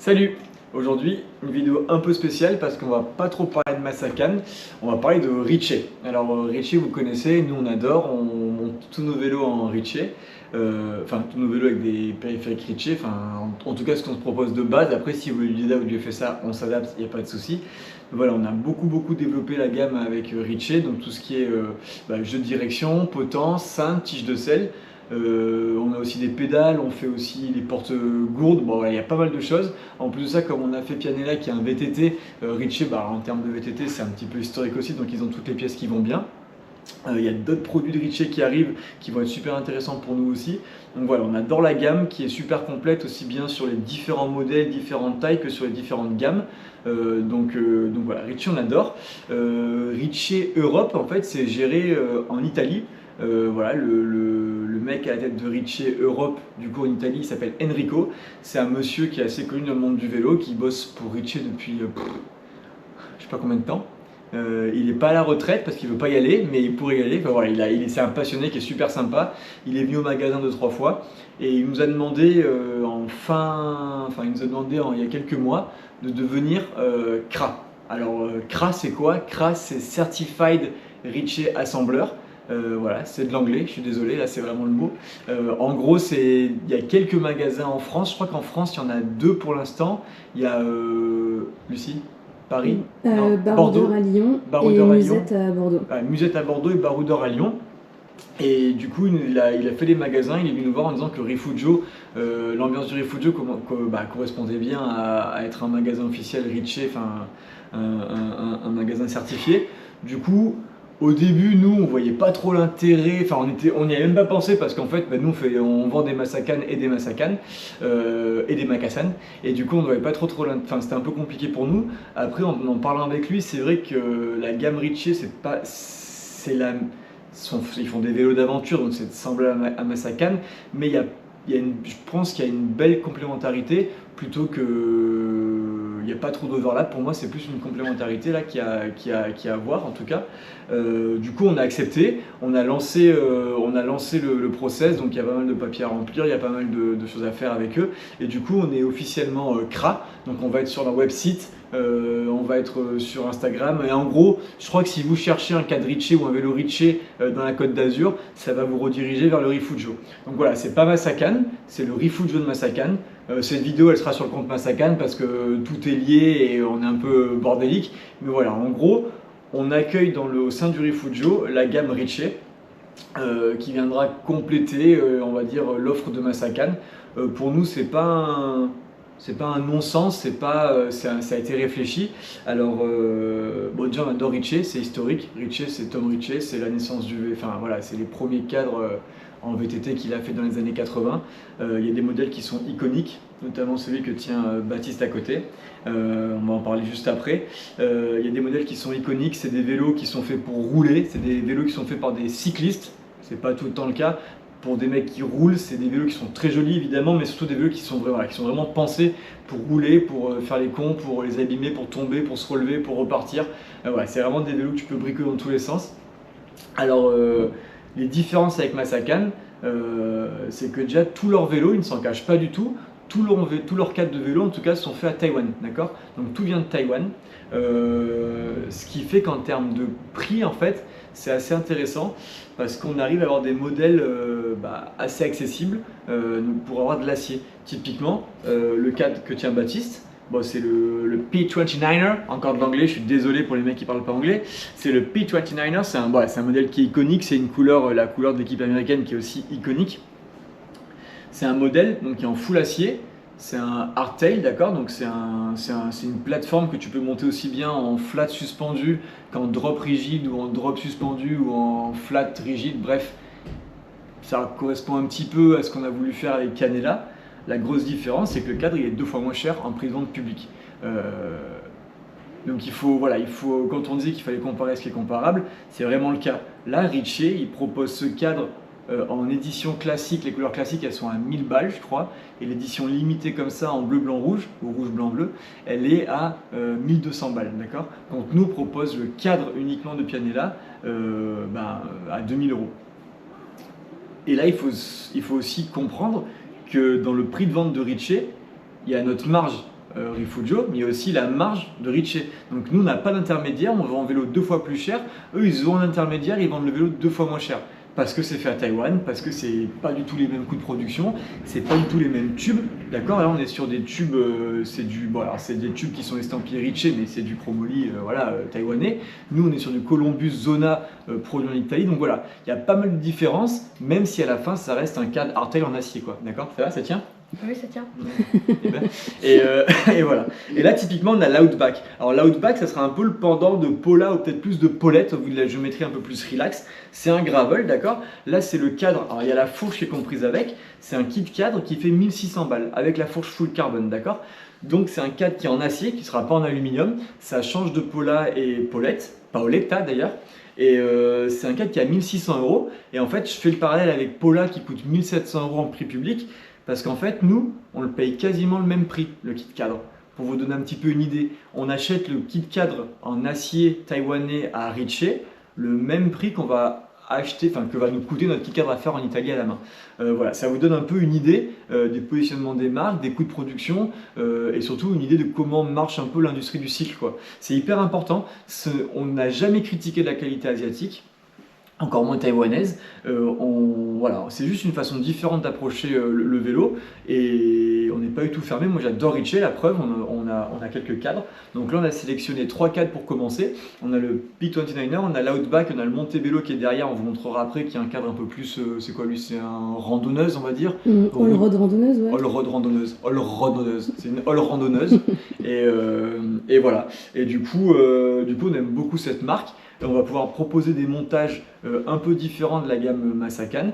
Salut! Aujourd'hui, une vidéo un peu spéciale parce qu'on va pas trop parler de Masakan, on va parler de Ritchey. Alors Ritchey, vous connaissez, nous on adore, on monte tous nos vélos en Ritchey, enfin tous nos vélos avec des périphériques Ritchey, enfin en tout cas ce qu'on se propose de base. Après si vous voulez du DAW ou du FSA, on s'adapte, il n'y a pas de souci. Voilà, on a beaucoup développé la gamme avec Ritchey, donc tout ce qui est jeu de direction, potence, cintre, tige de selle. On a aussi des pédales, on fait aussi les portes gourdes, bon voilà, il y a pas mal de choses. En plus de ça, comme on a fait Pianella qui est un VTT, Ritchey en termes de VTT c'est un petit peu historique aussi, donc ils ont toutes les pièces qui vont bien. Il y a d'autres produits de Ritchey qui arrivent qui vont être super intéressants pour nous aussi. Donc voilà, on adore la gamme qui est super complète aussi bien sur les différents modèles, différentes tailles que sur les différentes gammes. Donc voilà, Ritchey on adore. Ritchey Europe en fait c'est géré en Italie. Voilà, le mec à la tête de Ritchey Europe, du coup en Italie, il s'appelle Enrico. C'est un monsieur qui est assez connu dans le monde du vélo, qui bosse pour Ritchey depuis je sais pas combien de temps. Il n'est pas à la retraite parce qu'il veut pas y aller, mais il pourrait y aller. Enfin, voilà, c'est un passionné qui est super sympa. Il est venu au magasin 2-3 fois et il nous a demandé il nous a demandé il y a quelques mois de devenir CRA. Alors CRA c'est quoi? CRA c'est Certified Ritchey Assembler. Voilà, c'est de l'anglais, je suis désolé, là c'est vraiment le mot. En gros, il y a quelques magasins en France, je crois qu'en France il y en a deux pour l'instant. Il y a Lucie, Paris, non, Bordeaux, Baroudeur à Lyon et Baroudeur à Lyon, Musette à Bordeaux. Musette à Bordeaux et Baroudeur à Lyon. Et du coup, il a fait des magasins, il est venu nous voir en disant que le Rifugio, l'ambiance du Rifugio correspondait bien à être un magasin officiel Ritchey, enfin un magasin certifié. Du coup, au début, nous, on voyait pas trop l'intérêt, enfin on n'y avait même pas pensé parce qu'en fait, nous, on vend des Masakan et des Masakan et des Makassan, et du coup, on ne voyait pas trop enfin c'était un peu compliqué pour nous. Après, en parlant avec lui, c'est vrai que la gamme Ritchey, ils font des vélos d'aventure, donc c'est semblable à Masakan, mais je pense qu'il y a une belle complémentarité plutôt que. Il n'y a pas trop d'overlap, pour moi c'est plus une complémentarité là qu'il y a à voir en tout cas. Du coup on a accepté, on a lancé le process, donc il y a pas mal de papiers à remplir, il y a pas mal de choses à faire avec eux, et du coup on est officiellement CRA, donc on va être sur leur website, on va être sur Instagram, et en gros je crois que si vous cherchez un cadre Ritchey ou un vélo Ritchey dans la Côte d'Azur, ça va vous rediriger vers le Rifugio. Donc voilà, c'est pas Masakan, c'est le Rifugio de Masakan. Cette vidéo elle sera sur le compte Masakan parce que tout est lié et on est un peu bordélique, mais voilà, en gros on accueille au sein du Rifugio la gamme Ritchey qui viendra compléter on va dire l'offre de Masakan. Pour nous c'est pas un non-sens, ça a été réfléchi. Alors, déjà on adore Ritchey, c'est historique. Ritchey, c'est Tom Ritchey, c'est la naissance enfin voilà, c'est les premiers cadres en VTT qu'il a fait dans les années 80. Il y a des modèles qui sont iconiques, notamment celui que tient Baptiste à côté. On va en parler juste après. Il y a des modèles qui sont iconiques, c'est des vélos qui sont faits pour rouler, c'est des vélos qui sont faits par des cyclistes, c'est pas tout le temps le cas. Pour des mecs qui roulent, c'est des vélos qui sont très jolis évidemment, mais surtout des vélos qui sont vraiment pensés pour rouler, pour faire les cons, pour les abîmer, pour tomber, pour se relever, pour repartir. C'est vraiment des vélos que tu peux bricoler dans tous les sens. Alors, les différences avec Masakan, c'est que déjà tous leurs vélos, ils ne s'en cachent pas du tout. Tous leurs cadres de vélo en tout cas sont faits à Taïwan, d'accord? Donc tout vient de Taïwan. Ce qui fait qu'en termes de prix en fait, c'est assez intéressant parce qu'on arrive à avoir des modèles assez accessibles pour avoir de l'acier. Typiquement, le cadre que tient Baptiste, c'est le P29er, encore de l'anglais, je suis désolé pour les mecs qui parlent pas anglais. C'est le P29er, c'est un modèle qui est iconique, c'est la couleur de l'équipe américaine qui est aussi iconique. C'est un modèle donc, qui est en full acier, c'est un hardtail, d'accord? Donc c'est une plateforme que tu peux monter aussi bien en flat suspendu qu'en drop rigide ou en drop suspendu ou en flat rigide, bref. Ça correspond un petit peu à ce qu'on a voulu faire avec Pianella. La grosse différence, c'est que le cadre il est 2 fois moins cher en prix de vente public. Donc quand on disait qu'il fallait comparer ce qui est comparable, c'est vraiment le cas. Là, Ritchey, il propose ce cadre en édition classique, les couleurs classiques elles sont à 1000 balles je crois, et l'édition limitée comme ça en bleu blanc rouge, ou rouge blanc bleu, elle est à 1200 balles, d'accord? Donc nous propose le cadre uniquement de Pianella à 2000 euros. Et là il faut aussi comprendre que dans le prix de vente de Ritchey, il y a notre marge Rifugio, mais il y a aussi la marge de Ritchey. Donc nous, on n'a pas d'intermédiaire, on vend un vélo 2 fois plus cher. Eux, ils ont un intermédiaire, ils vendent le vélo 2 fois moins cher. Parce que c'est fait à Taïwan, parce que c'est pas du tout les mêmes coûts de production, c'est pas du tout les mêmes tubes, d'accord. Là on est sur des tubes, c'est des tubes qui sont estampillés Ritchey, mais c'est du Chromoly, taïwanais. Nous on est sur du Columbus Zona produit en Italie, donc voilà, il y a pas mal de différences, même si à la fin ça reste un cadre hardtail en acier, quoi, d'accord. Ça va, ça tient? Oui, ça tient. Et voilà. Et là, typiquement, on a l'Outback. Alors, l'Outback, ça sera un peu le pendant de Pola ou peut-être plus de Paulette, au vu de la géométrie un peu plus relax. C'est un gravel, d'accord. Là, c'est le cadre. Alors, il y a la fourche qui est comprise avec. C'est un kit cadre qui fait 1600 balles avec la fourche full carbone, d'accord. Donc, c'est un cadre qui est en acier, qui ne sera pas en aluminium. Ça change de Pola et Paulette, Paoletta d'ailleurs. Et c'est un cadre qui a 1600 €. Et en fait, je fais le parallèle avec Pola qui coûte 1700 € en prix public. Parce qu'en fait, nous, on le paye quasiment le même prix, le kit cadre. Pour vous donner un petit peu une idée, on achète le kit cadre en acier taïwanais à Ritchey, le même prix qu'on va acheter, enfin que va nous coûter notre kit cadre à faire en Italie à la main. Voilà, ça vous donne un peu une idée des positionnements des marques, des coûts de production et surtout une idée de comment marche un peu l'industrie du cycle, quoi. C'est hyper important. On n'a jamais critiqué la qualité asiatique, encore moins taïwanaise. Voilà, c'est juste une façon différente d'approcher le vélo et on n'est pas du tout fermé. Moi j'adore Ritchey, la preuve, on a quelques cadres. Donc là on a sélectionné 3 cadres pour commencer. On a le P29er, on a l'Outback, on a le Montebello qui est derrière, on vous montrera après, qui est un cadre un peu plus, c'est quoi lui, c'est un randonneuse on va dire. All-road randonneuse, ouais. All-road randonneuse, c'est une all-randonneuse. et voilà, et du coup on aime beaucoup cette marque. On va pouvoir proposer des montages un peu différents de la gamme Masakan.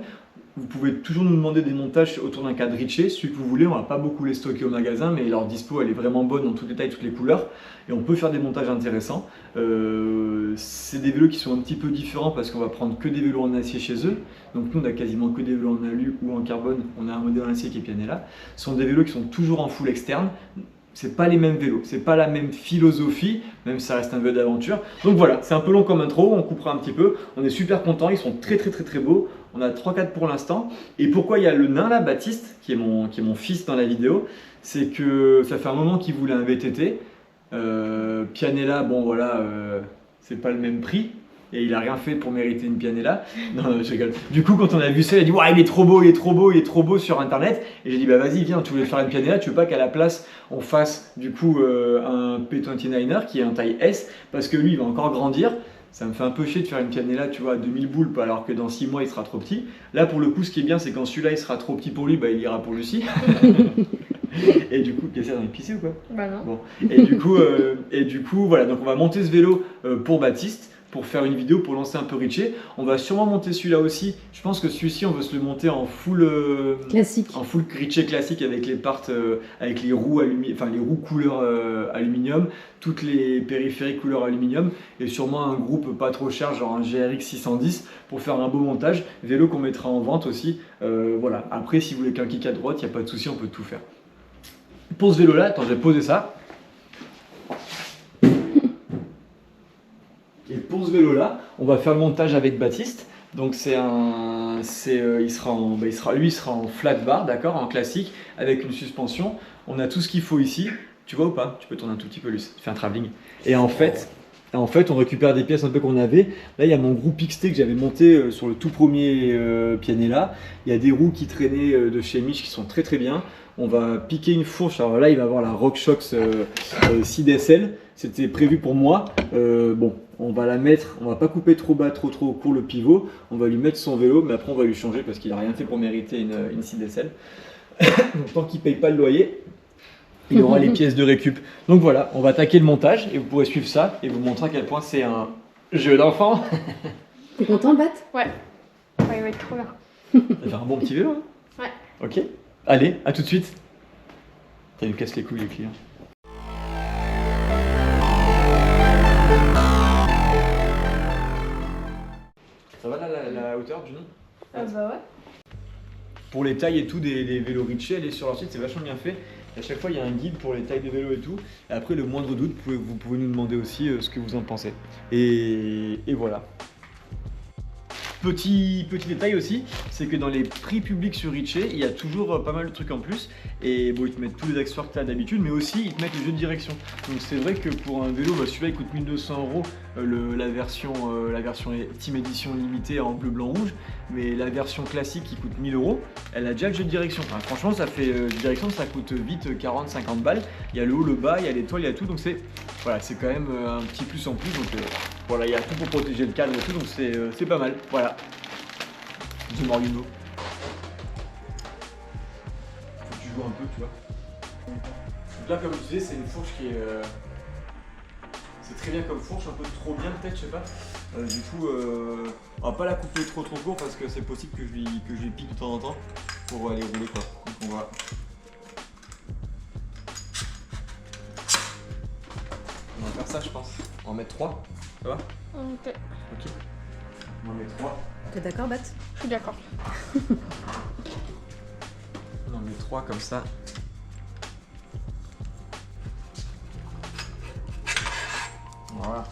Vous pouvez toujours nous demander des montages autour d'un cadre Ritchey, celui que vous voulez. On va pas beaucoup les stocker au magasin, mais leur dispo elle est vraiment bonne dans toutes les tailles, toutes les couleurs. Et on peut faire des montages intéressants. C'est des vélos qui sont un petit peu différents parce qu'on va prendre que des vélos en acier chez eux. Donc nous on a quasiment que des vélos en alu ou en carbone. On a un modèle en acier qui est Pianella. Ce sont des vélos qui sont toujours en full externe. C'est pas les mêmes vélos, c'est pas la même philosophie, même si ça reste un vélo d'aventure. Donc voilà, c'est un peu long comme intro, on coupera un petit peu. On est super contents, ils sont très beaux. On a 3-4 pour l'instant. Et pourquoi il y a le nain là, Baptiste, qui est mon fils dans la vidéo, c'est que ça fait un moment qu'il voulait un VTT. Pianella, bon voilà, c'est pas le même prix. Et il a rien fait pour mériter une Pianella. Non, je rigole. Du coup, quand on a vu ça, il a dit ouais, il est trop beau sur internet. Et j'ai dit bah vas-y, viens, tu voulais faire une Pianella, tu veux pas qu'à la place on fasse du coup un P29er qui est un taille S, parce que lui il va encore grandir. Ça me fait un peu chier de faire une Pianella, tu vois, à 2000 boules, alors que dans 6 mois il sera trop petit. Là pour le coup, ce qui est bien, c'est quand celui-là il sera trop petit pour lui, bah il ira pour Lucie. Et du coup, qu'est-ce qu'on est pissé ou quoi? Bah non. Bon. Et du coup, voilà, donc on va monter ce vélo pour Baptiste, pour faire une vidéo, pour lancer un peu Ritchey. On va sûrement monter celui-là aussi. Je pense que celui-ci, on veut se le monter en full classique, en full Ritchey classique avec les parts, avec les roues les roues couleur aluminium, toutes les périphériques couleur aluminium, et sûrement un groupe pas trop cher, genre un GRX 610 pour faire un beau montage. Vélo qu'on mettra en vente aussi. Voilà. Après, si vous voulez qu'un kick à droite, il n'y a pas de souci, on peut tout faire. Pour ce vélo-là, attends, je vais poser ça. Et pour ce vélo-là, on va faire le montage avec Baptiste. Donc il sera en flat bar, d'accord, en classique, avec une suspension. On a tout ce qu'il faut ici. Tu vois ou pas? Tu peux tourner un tout petit peu, Luce. Tu fais un travelling. Et en fait, on récupère des pièces un peu qu'on avait. Là, il y a mon groupe XT que j'avais monté sur le tout premier Pianella. Il y a des roues qui traînaient de chez Mich qui sont très bien. On va piquer une fourche. Alors là, il va avoir la RockShox 6DSL. C'était prévu pour moi. Bon, on va la mettre. On va pas couper trop bas, trop court le pivot. On va lui mettre son vélo, mais après on va lui changer parce qu'il a rien fait pour mériter une 6DSL. Donc tant qu'il paye pas le loyer, il aura les pièces de récup. Donc voilà, on va attaquer le montage et vous pourrez suivre ça et vous montrer à quel point c'est un jeu d'enfant. T'es content, Bat? Ouais. Ouais, il va être trop bien. Ça fait un bon petit vélo, hein? Ouais. Ok. Allez, à tout de suite. Ça nous casse les couilles les clients. Ça va là la hauteur du nom? Ah bah ouais. Pour les tailles et tout des vélos Ritchey, allez sur leur site, c'est vachement bien fait. À chaque fois, il y a un guide pour les tailles de vélos et tout. Et après, le moindre doute, vous pouvez nous demander aussi ce que vous en pensez. Et voilà. Petit détail aussi, c'est que dans les prix publics sur Richer, il y a toujours pas mal de trucs en plus. Et bon, ils te mettent tous les accessoires que tu as d'habitude, mais aussi ils te mettent le jeu de direction. Donc c'est vrai que pour un vélo, celui-là il coûte 1200 €, la version Team Edition limitée en bleu, blanc, rouge. Mais la version classique qui coûte 1000 €, elle a déjà le jeu de direction. Enfin, franchement, ça fait de direction, ça coûte vite 40-50 balles. Il y a le haut, le bas, il y a l'étoile, il y a tout. Donc c'est voilà, c'est quand même un petit plus en plus. Donc voilà, il y a tout pour protéger le cadre et tout. Donc c'est pas mal. Voilà. The Morino. Faut que tu joues un peu, tu vois. Donc là, comme je disais, c'est une fourche qui est. C'est très bien comme fourche, un peu trop bien peut-être, je sais pas. Du coup, on va pas la couper trop court parce que c'est possible que je lui pique de temps en temps pour aller rouler quoi. Donc on va. On va faire ça, je pense. On va en mettre 3. Ça va? Ok. Ok. On en met 3. T'es d'accord, Bat? Je suis d'accord. On en met 3 comme ça. Voilà.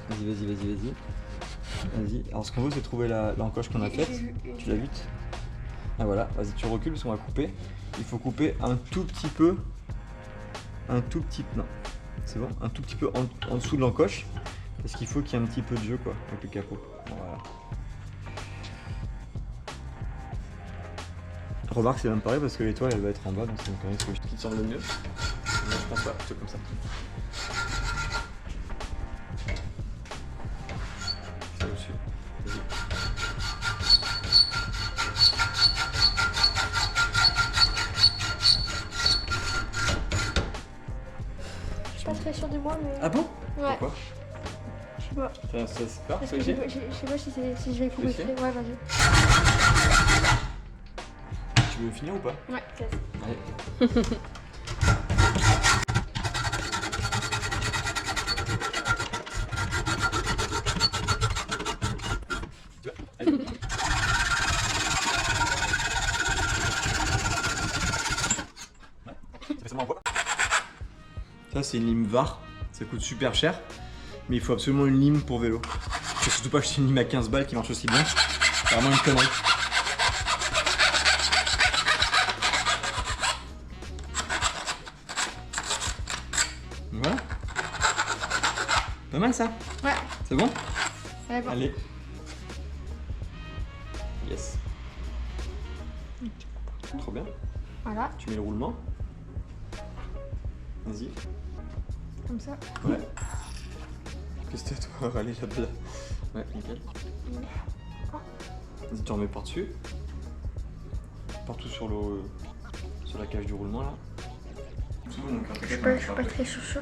Vas-y. Alors ce qu'on veut c'est trouver l'encoche qu'on a faite. Tu l'as vite. Ah voilà, vas-y tu recules parce qu'on va couper. Il faut couper un tout petit peu. Non. C'est bon? Un tout petit peu en dessous de l'encoche. Parce qu'il faut qu'il y ait un petit peu de jeu quoi avec le capot. Voilà. Remarque c'est même pareil parce que l'étoile elle va être en bas donc c'est quand même ce qui te semble le mieux. Non, je pense pas, plutôt comme ça. Ça au-dessus. Vas-y. Je suis pas très sûre de moi, mais. Ah bon? Ouais. Pourquoi? Je sais pas. Ça se part, Parce ça que je ici? sais pas si je vais couper. Essayer Ouais, vas-y. Tu veux finir ou pas? Ouais, classe. Allez. Ça c'est une lime VAR, ça coûte super cher, mais il faut absolument une lime pour vélo. Faut surtout pas acheter une lime à 15 balles qui marche aussi bien, c'est vraiment une connerie. Voilà. Pas mal ça? Ouais. C'est bon? Ouais, bon. Allez. Yes. Trop bien. Voilà, Tu mets le roulement. Vas-y. comme ça. Ouais. Qu'est-ce que c'est toi? Allez là-bas. Ouais, nickel. Vas-y, tu en mets par-dessus. Partout sur la cage du roulement là. Je suis pas très chouchou.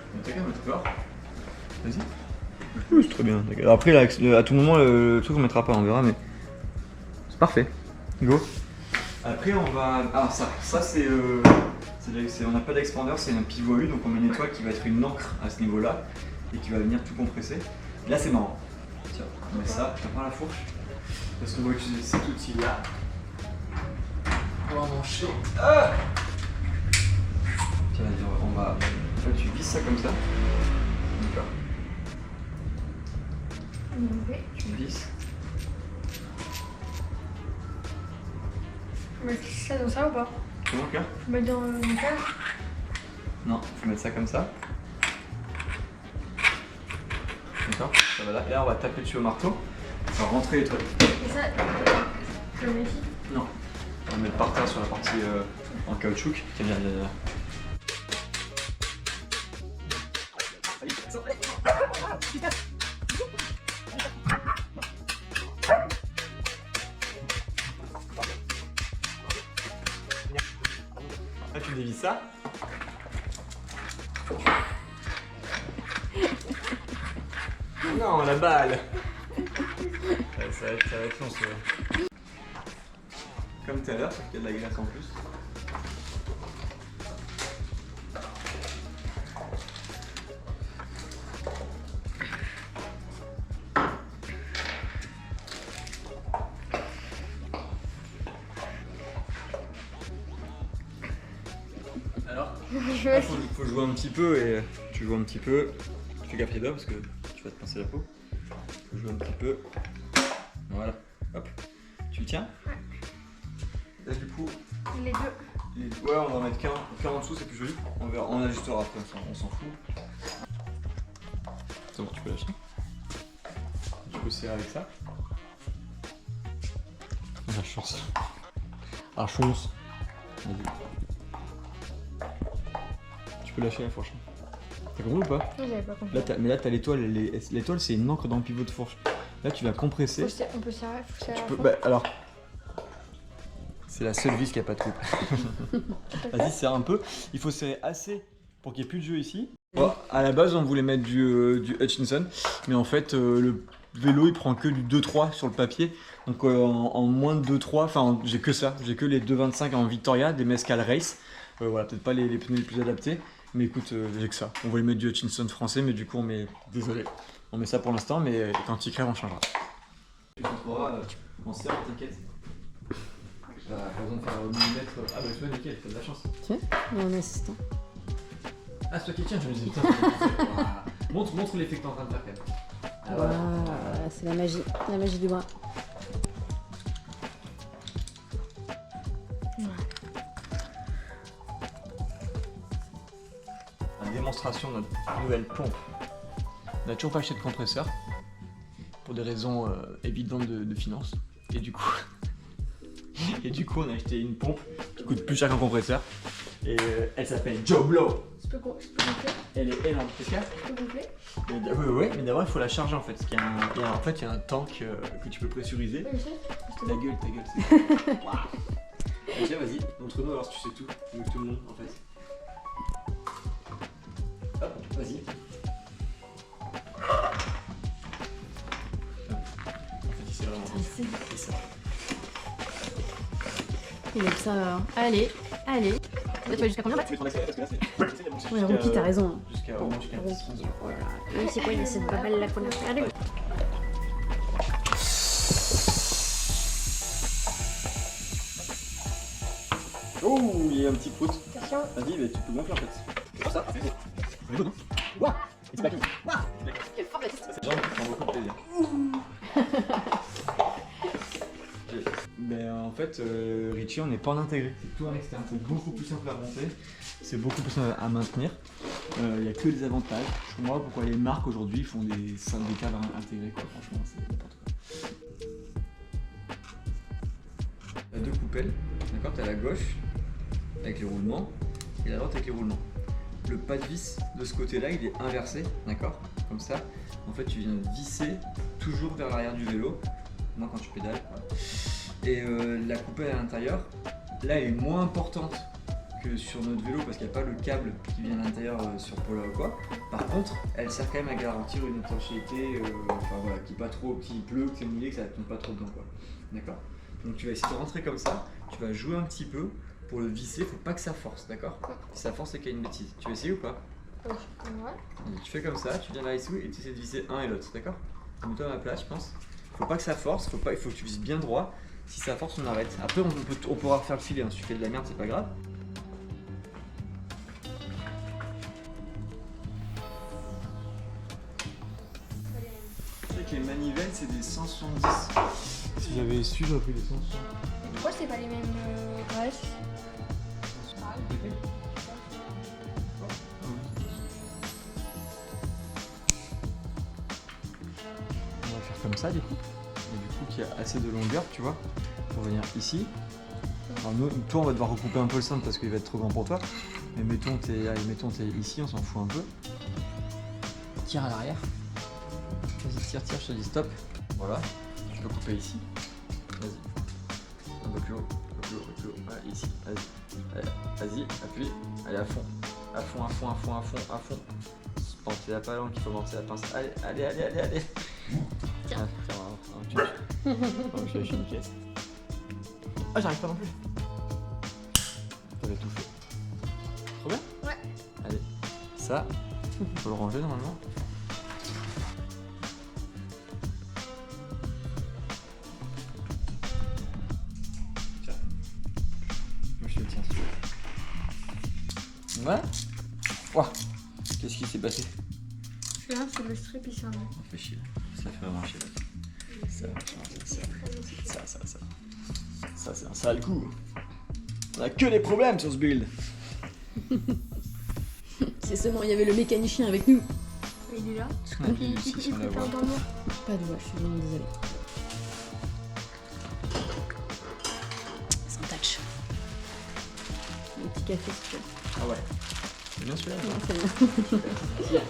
Vas-y. Oui, c'est très bien. Après, là, à tout moment, le truc on mettra pas, on verra, mais c'est parfait. Go. Après, on va. Ah, ça c'est. On n'a pas d'expander, c'est un pivot U, donc on met une étoile qui va être une encre à ce niveau-là et qui va venir tout compresser. Là, c'est marrant. Tiens, on met ça, tu prends la fourche parce qu'on va utiliser cet outil-là pour emmancher. Ah tiens, on va. Là, tu visses ça comme ça. D'accord. Tu visses. On met ça dans ça ou pas? C'est bon, cœur? Je mets dans le cœur. Non, faut mettre ça comme ça. D'accord? Ça va là. Et là, on va taper dessus au marteau. Ça va rentrer l'étoile. Et ça, je le mets ici. Non. On va le mettre par terre sur la partie en caoutchouc. Tiens, viens. Là, tu dévises ça. Non, la balle. Ça va être long, ça. Comme tout à l'heure, sauf qu'il y a de la glace en plus. Alors, faut jouer un petit peu et tu joues un petit peu. Tu fais gaffe les doigts parce que tu vas te pincer la peau. Je joue un petit peu. Voilà, hop. Tu le tiens? Ouais. Là du coup, Les deux. ouais, on va en mettre qu'un en dessous, c'est plus joli. On verra, on ajustera après, on s'en fout. C'est bon, tu peux lâcher. Tu peux serrer avec ça. La chance. La chance. Tu peux lâcher la fourche. T'as compris ou pas? J'avais pas compris. Là, mais là, t'as l'étoile. L'étoile, c'est une encre dans le pivot de fourche. Là, tu vas compresser. On peut serrer, faut serrer. Tu peux, bah, alors. C'est la seule vis qui a pas de coupe. Vas-y, serre un peu. Il faut serrer assez pour qu'il n'y ait plus de jeu ici. Bon, à la base, on voulait mettre du Hutchinson, mais en fait, le vélo il prend que du 2-3 sur le papier. Donc en moins de 2-3, enfin, j'ai que ça. J'ai que les 2,25 en Victoria, des Mescal Race. Voilà, peut-être pas les pneus les plus adaptés, mais écoute, j'ai que ça. On voulait mettre du Hutchinson français, mais du coup, on met. Désolé. On met ça pour l'instant, mais quand il crève, on changera. Tu comprendras en serre, t'inquiète. T'as pas besoin de faire millimètre. Ah bah tu vois, nickel, t'as de la chance. Tiens, il y a un assistant. Ah, c'est toi qui tiens, je me disais, putain. Montre l'effet que t'es en train de faire quand même. Ah, Voilà, c'est la magie du bras. La démonstration de notre nouvelle pompe. On n'a toujours pas acheté de compresseur pour des raisons évidentes de finances. Et du coup, on a acheté une pompe qui coûte plus cher qu'un compresseur. Et elle s'appelle Joblo. Je peux gonfler? Elle est énorme, c'est ça? Je peux gonfler? Oui, mais d'abord il faut la charger en fait. Parce qu'il y a il y a un tank que tu peux pressuriser. Oui, je sais. Ta gueule, c'est. Waouh. Tiens, vas-y, montre-nous alors si tu sais tout. Avec tout le monde en fait. Hop, vas-y. En fait, il sait vraiment. C'est ça. Il aime ça. Allez. Là, tu vas jusqu'à combien? Tu peux te rendre parce que là c'est. Ouais, Rocky, t'as raison. Jusqu'à Bon, au moins jusqu'à 10. voilà. Oui, c'est quoi? C'est pas mal la couleur. Allez. Oh, il y a un petit prout. Attention. Vas-y, mais tu peux gonfler en fait. C'est pour ça, c'est bon. C'est bon, non? Waouh! It's back in. Waouh! Quelle forme Ces gens font beaucoup de plaisir. Mais en fait, Richie, on n'est pas en intégré. C'est tout en externe. C'est beaucoup plus simple à monter. C'est beaucoup plus simple à maintenir. Il n'y a que des avantages. Je comprends pas pourquoi les marques aujourd'hui font des cadres intégrés. Quoi. Franchement, c'est n'importe quoi. Tu as deux coupelles. D'accord? Tu as la gauche avec les roulements et la droite avec les roulements. Le pas de vis de ce côté-là, il est inversé. D'accord? Comme ça. En fait, tu viens visser toujours vers l'arrière du vélo. Moi, quand tu pédales. Voilà. Et la coupelle à l'intérieur, là, elle est moins importante que sur notre vélo parce qu'il n'y a pas le câble qui vient à l'intérieur sur Pola ou quoi. Par contre, elle sert quand même à garantir une étanchéité, enfin voilà, qu'il pleut, que c'est mouillé, que ça ne tombe pas trop dedans, quoi. D'accord? Donc tu vas essayer de rentrer comme ça, tu vas jouer un petit peu pour le visser, faut pas que ça force, d'accord? Si ça force, c'est qu'il y a une bêtise. Tu vas essayer ou pas? Ouais. Tu fais comme ça, tu viens là ici et tu essaies de visser un et l'autre, d'accord? Mets-toi à ma place, je pense. Faut pas que ça force, il faut que tu vises bien droit. Si ça force, on arrête. Après, on pourra refaire le filet. Hein. Si tu fais de la merde, c'est pas grave. Tu sais que les manivelles, c'est des 170. Si j'avais su, j'aurais pris des 170. Pourquoi c'est pas les mêmes graisses? On va faire comme ça, du coup. Et du coup, qu'il y a assez de longueur, tu vois, pour venir ici. Alors nous, toi, on va devoir recouper un peu le cintre parce qu'il va être trop grand pour toi. Mais mettons, t'es ici, on s'en fout un peu. Tire à l'arrière. Vas-y, tire, je te dis stop. Voilà, tu peux couper ici. Vas-y. Un peu plus haut, Voilà, ici. Vas-y, appuie. Allez, à fond. À fond. Portez la palanque, il faut monter la pince. Allez. Tiens, je lâche une pièce. Ah, j'arrive pas non plus. T'avais tout fait. Trop bien? Ouais. Allez, ça, faut le ranger normalement. Tiens. Moi je te le tiens si tu veux. Ouais. Ouah. Qu'est-ce qui s'est passé? Celui-là, c'est le strip, il s'en va. On fait chier. Ça fait marcher. Ça, c'est un sale coup. On a que des problèmes sur ce build. C'est seulement il y avait le mécanicien avec nous. Il est là. On a vu Il aussi faut sur la faire voie. dormir. Pas de voix, je suis vraiment désolée. Sans touch. Un petit café si tu veux. Ah ouais. C'est bien celui-là. Non, c'est bien.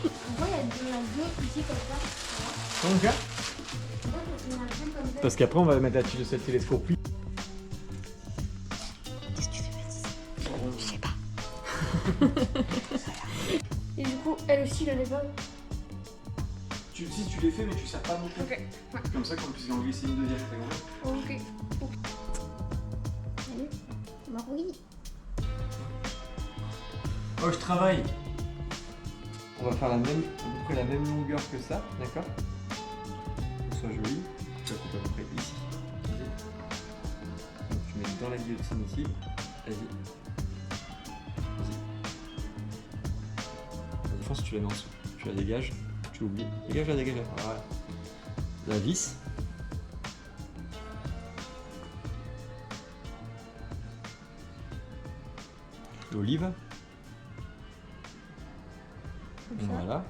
Pourquoi il y a deux ici comme ça? Comment faire Pourquoi il y en a deux comme ça? Parce qu'après on va mettre la cette télescope. Qu'est-ce que tu fais, Baptiste? Je sais pas. Et du coup, elle aussi, elle est pas. Si tu les fais mais tu sers pas beaucoup. Ok. Comme ça qu'on puisse en glisser une deuxième. t'as compris Ok. Allez. Maroui. Oh, je travaille. On va faire à peu près la même longueur que ça, d'accord? Que ce soit joli. Ça coupe à peu près ici. Vas-y. Donc tu mets dans la guillotine ici. Vas-y. Vas-y, fonce, tu la mets en dessous. Tu la dégages. Tu oublies. Dégage-la, dégage-la. Voilà. La vis. L'olive. Voilà.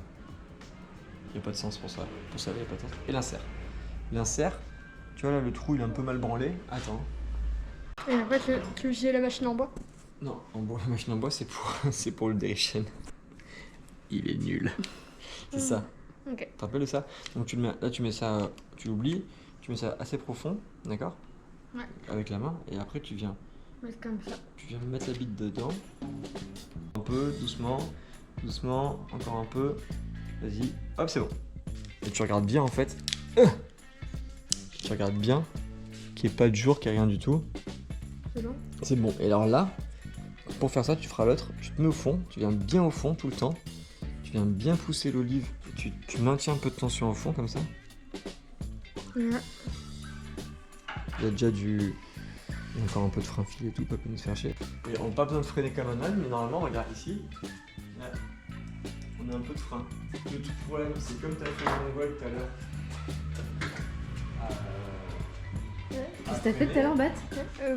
Il n'y a pas de sens pour ça. Pour ça, il n'y a pas de sens. Et l'insert. L'insert, tu vois là, le trou il est un peu mal branlé. Attends. Et après, tu utilises la machine en bois. Non, en bois, la machine en bois, c'est pour le Daichen. Il est nul. C'est ça. Ok. Tu te rappelles de ça? Donc tu le mets, là, tu mets ça, tu oublies, tu mets ça assez profond, d'accord? Ouais. Avec la main, et après tu viens Mais comme ça. mettre la bite dedans. Un peu, doucement, doucement, encore un peu. Vas-y, hop, c'est bon. Et tu regardes bien en fait. Tu regardes bien qu'il n'y ait pas de jour, qu'il n'y ait rien du tout. C'est bon. C'est bon. Et alors là, pour faire ça, tu feras l'autre. Tu te mets au fond, tu viens bien au fond tout le temps. Tu viens bien pousser l'olive. Tu maintiens un peu de tension au fond comme ça. Ouais. Il y a déjà il y a encore un peu de frein fil et tout, pas besoin de se faire chier. Et on n'a pas besoin de freiner comme un âne, mais normalement, regarde ici. Là, on a un peu de frein. Le tout problème, c'est comme tu as fait le vol tout à l'heure. Qu'est-ce que t'as fait tout à l'heure, Bat?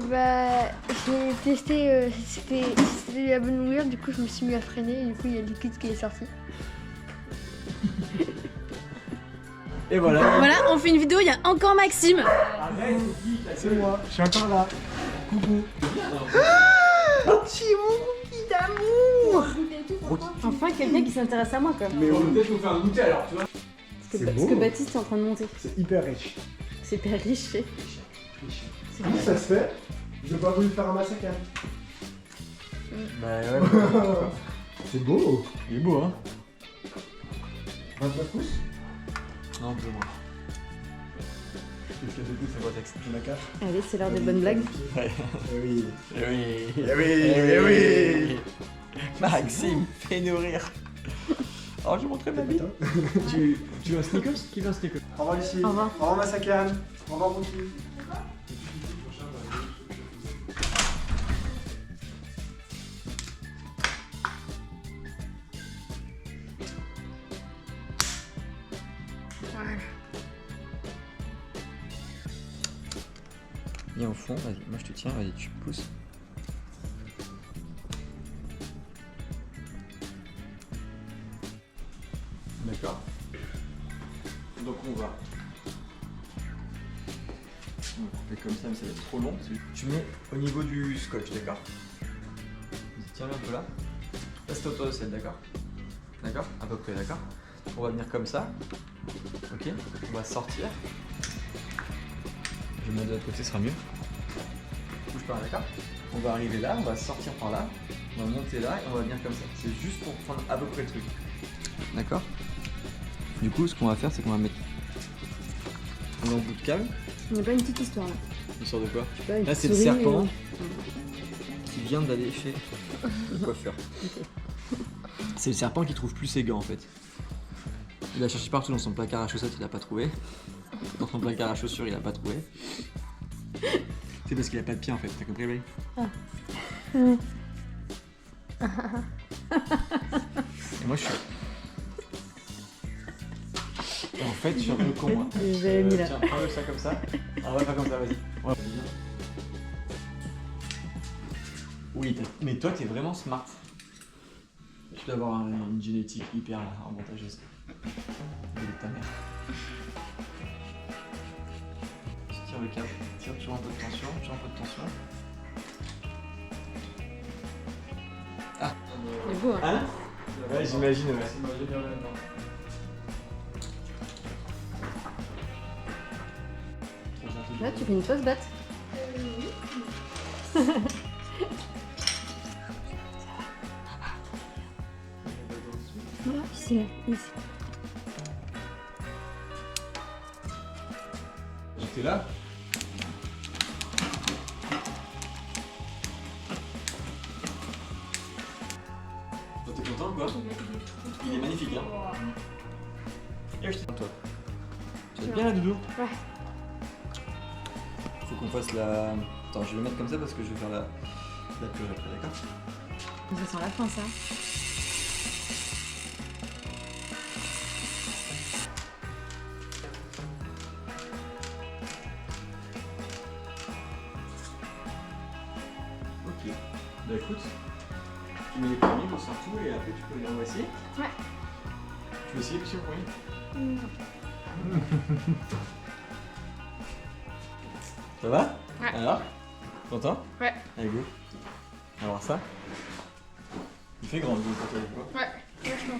Bah, j'ai testé si c'était la bonne longueur, du coup je me suis mis à freiner et du coup il y a le liquide qui est sorti. Et voilà. Voilà, on fait une vidéo, il y a encore Maxime. Arrête, c'est moi, je suis encore là. Coucou. Enfin, quelqu'un qui s'intéresse à moi, quoi. Mais on va peut-être nous faire un goûter alors, tu vois. Parce que Baptiste est en train de monter. C'est hyper riche. C'est hyper riche, c'est. Comment ça se fait? J'ai pas voulu faire un massacre. Bah ouais. C'est beau. Il est beau, hein. 29 pouces. Non, un peu moins. Qu'est-ce que du coup, c'est quoi texte? Tu la caches. Allez, c'est l'heure des bonnes blagues. Ouais. Eh oui. Eh oui. Eh oui. Eh oui. Maxime, fais-nous rire. Alors, je vais montrer ma bite. Tu veux un sneakers? Qui veut un sneakers? Au revoir Lucie. Au revoir. Au revoir Massacan. Au revoir Monty. Voilà. Viens au fond, vas-y, moi je te tiens, vas-y, tu pousses. D'accord. Donc on va. On fait comme ça, mais ça va être trop long. Tu mets au niveau du scotch, d'accord? Tiens-le un peu là. Là c'est autour de celle, d'accord? D'accord? À peu près, d'accord? On va venir comme ça. Ok? On va sortir. Je vais mettre de l'autre côté, ce sera mieux. Bouge pas, d'accord? On va arriver là, on va sortir par là, on va monter là et on va venir comme ça. C'est juste pour prendre à peu près le truc. D'accord? Du coup, ce qu'on va faire, c'est qu'on va mettre un bout de câble. On n'a pas une petite histoire là. Une sorte de quoi? Je sais pas, une Là, petite c'est le souris, serpent qui vient d'aller chez le coiffeur. C'est le serpent qui trouve plus ses gants en fait. Il a cherché partout dans son placard à chaussettes, il a pas trouvé. Dans son placard à chaussures, il a pas trouvé. C'est parce qu'il a pas de pied en fait, t'as compris, Belle? Et moi je suis. En fait, je suis un peu con, moi. J'avais mis là. Tiens, prends-le ça comme ça. Ah ouais, pas comme ça, vas-y. Ouais. Oui, mais toi, t'es vraiment smart. Tu dois avoir une génétique hyper avantageuse. De ta mère. Tu tires le câble, tire toujours un peu de tension, toujours un peu de tension. Il est beau, hein. Hein? Ouais, j'imagine, ouais. Là, tu fais une fausse batte. Voilà, ici, là, ici. J'étais là. Toi, t'es content ou quoi? Il est magnifique, hein? Et je t'ai toi. Tu vas bien là, Doudou? Ouais. Faut qu'on fasse la. Attends, je vais le mettre comme ça parce que je vais faire la purée après, d'accord? Ça sent la fin, ça. Ok. Bah écoute, tu mets les premiers, on sort tout et après tu peux les renvoyer. Ouais. Tu veux essayer monsieur le premier? Ça va? Ouais. Alors? Content? Ouais. Allez, go. Alors ça? Il fait grand, quand tu quoi? Ouais, vachement.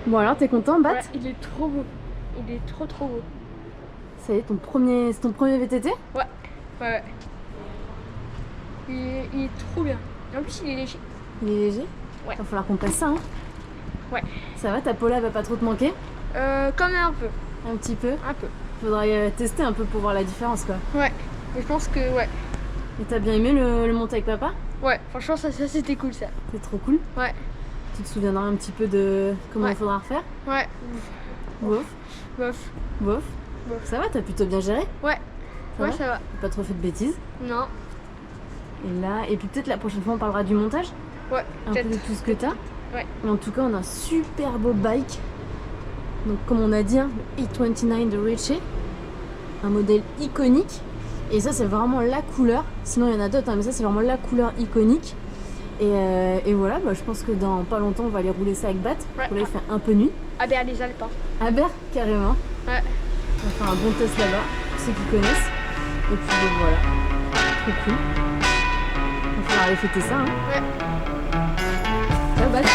Bon, alors, t'es content, Bat? Ouais, il est trop beau. Il est trop beau. Ça y est, c'est ton premier VTT? Ouais, ouais. Il est trop bien. Et en plus, il est léger. Il est léger? Ouais. Il va falloir qu'on passe ça, hein? Ouais. Ça va, ta Paula va pas trop te manquer? Quand même un peu. Un petit peu? Un peu. Faudrait tester un peu pour voir la différence, quoi. Ouais. Mais je pense que, ouais. Et t'as bien aimé le monter avec papa? Ouais, franchement, ça c'était cool, ça. C'est trop cool. Ouais. Tu te souviendras un petit peu de comment Ouais. il faudra refaire? Ouais. Bof. Bof. Bof. Bof. Ça va, t'as plutôt bien géré? Ouais. Ça Ouais, va ça va. T'as pas trop fait de bêtises? Non. Et là, et puis peut-être la prochaine fois on parlera du montage? Ouais, Un peu de peut-être. tout ce que t'as? Ouais. Mais en tout cas, on a un super beau bike. Donc, comme on a dit, hein, le E29 de Richie. Un modèle iconique. Et ça, c'est vraiment la couleur. Sinon, il y en a d'autres, hein, mais ça, c'est vraiment la couleur iconique. Et voilà, bah, je pense que dans pas longtemps, on va aller rouler ça avec Bat. Ouais. Là, il fait un peu nuit. Ah ben, les Alpes. Hein. À Berre, carrément. Ouais. On va faire un bon test là-bas, pour ceux qui connaissent. Et puis donc, voilà, trop cool. Il va falloir aller fêter ça. Hein. Ouais. Ciao, Bat.